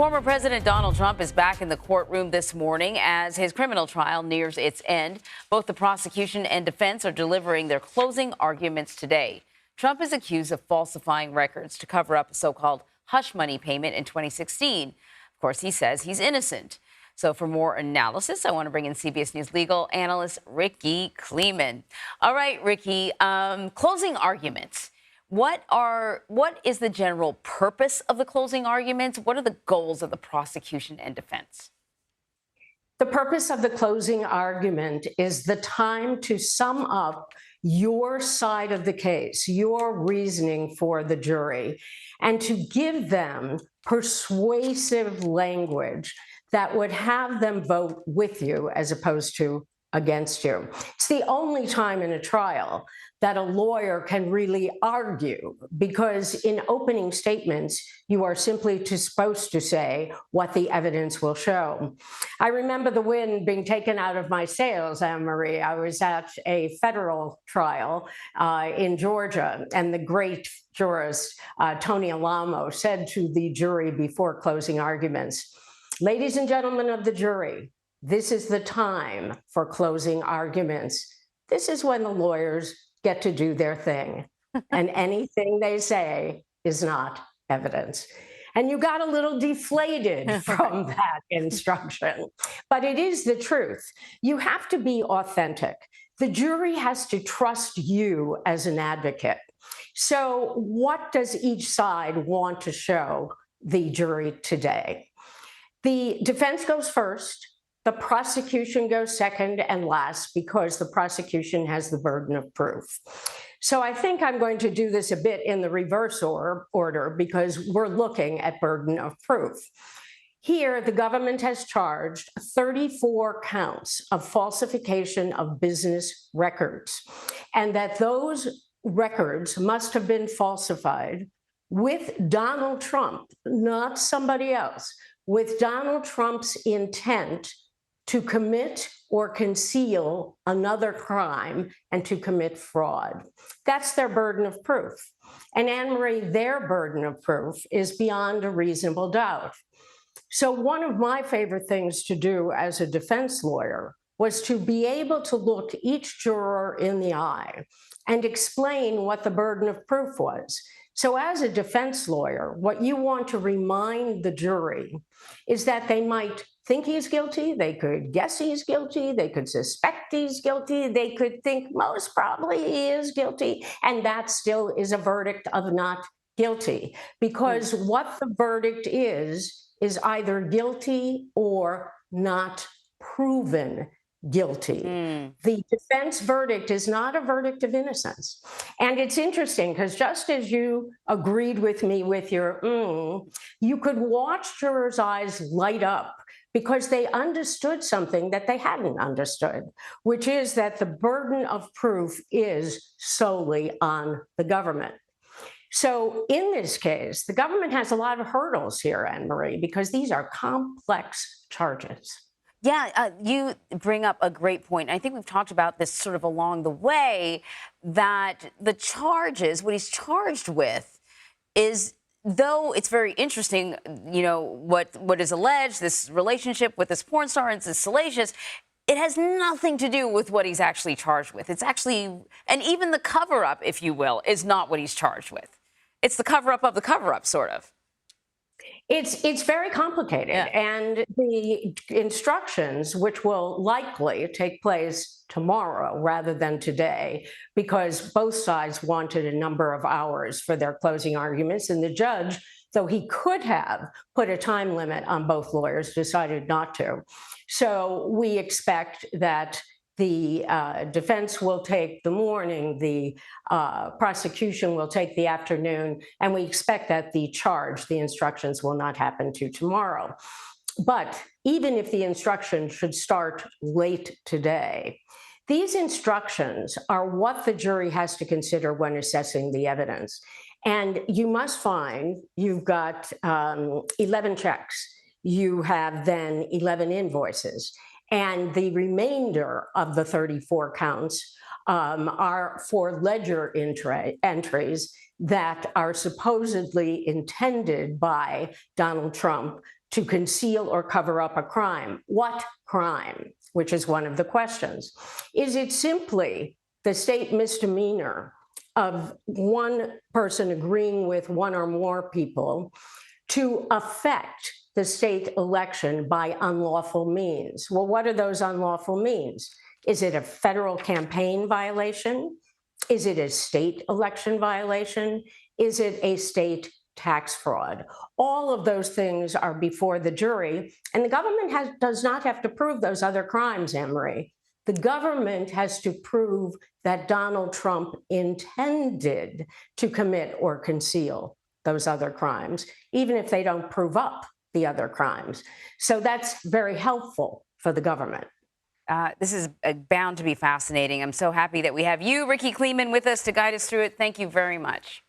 Former President Donald Trump is back in the courtroom this morning as his criminal trial nears its end. Both the prosecution and defense are delivering their closing arguments today. Trump is accused of falsifying records to cover up a so-called hush money payment in 2016. Of course, he says he's innocent. So for more analysis, I want to bring in CBS News legal analyst Rikki Klieman. All right, Rikki, closing arguments. What is the general purpose of the closing arguments? What are the goals of the prosecution and defense? The purpose of the closing argument is the time to sum up your side of the case, your reasoning for the jury, and to give them persuasive language that would have them vote with you as opposed to against you. It's the only time in a trial that a lawyer can really argue, because in opening statements, you are simply supposed to say what the evidence will show. I remember the wind being taken out of my sails, Anne-Marie. I was at a federal trial in Georgia, and the great jurist, Tony Alamo, said to the jury before closing arguments, "Ladies and gentlemen of the jury, this is the time for closing arguments. This is when the lawyers get to do their thing, and anything they say is not evidence." And you got a little deflated from that instruction, but it is the truth. You have to be authentic. The jury has to trust you as an advocate. So what does each side want to show the jury today? The defense goes first. The prosecution goes second and last, because the prosecution has the burden of proof. So I think I'm going to do this a bit in the reverse order, because we're looking at burden of proof. Here, the government has charged 34 counts of falsification of business records, and that those records must have been falsified with Donald Trump, not somebody else, with Donald Trump's intent to commit or conceal another crime and to commit fraud. That's their burden of proof. And Anne-Marie, their burden of proof is beyond a reasonable doubt. So one of my favorite things to do as a defense lawyer was to be able to look each juror in the eye and explain what the burden of proof was. So as a defense lawyer, what you want to remind the jury is that they might think he's guilty, they could guess he's guilty, they could suspect he's guilty, they could think most probably he is guilty, and that still is a verdict of not guilty, because what the verdict is either guilty or not proven guilty. The defense verdict is not a verdict of innocence. And it's interesting, because just as you agreed with me with your you could watch jurors' eyes light up, because they understood something that they hadn't understood, which is that the burden of proof is solely on the government. So in this case, the government has a lot of hurdles here, Anne-Marie, because these are complex charges. Yeah, you bring up a great point. I think we've talked about this sort of along the way, that the charges, what he's charged with, is, though it's very interesting, you know, what is alleged, this relationship with this porn star, and it's salacious, it has nothing to do with what he's actually charged with. It's actually, and even the cover-up, if you will, is not what he's charged with. It's the cover-up of the cover-up, sort of. It's very complicated, yeah. And the instructions, which will likely take place tomorrow rather than today, because both sides wanted a number of hours for their closing arguments, and the judge, though he could have put a time limit on both lawyers, decided not to. So we expect that the defense will take the morning, the prosecution will take the afternoon, and we expect that the instructions will not happen to tomorrow. But even if the instructions should start late today, these instructions are what the jury has to consider when assessing the evidence. And you must find you've got 11 checks. You have then 11 invoices. And the remainder of the 34 counts are for ledger entries that are supposedly intended by Donald Trump to conceal or cover up a crime. What crime? Which is one of the questions. Is it simply the state misdemeanor of one person agreeing with one or more people to affect the state election by unlawful means? Well, what are those unlawful means? Is it a federal campaign violation? Is it a state election violation? Is it a state tax fraud? All of those things are before the jury, and the government does not have to prove those other crimes, Anne-Marie. The government has to prove that Donald Trump intended to commit or conceal those other crimes, even if they don't prove up the other crimes. So that's very helpful for the government. This is bound to be fascinating. I'm so happy that we have you, Rikki Klieman, with us to guide us through it. Thank you very much.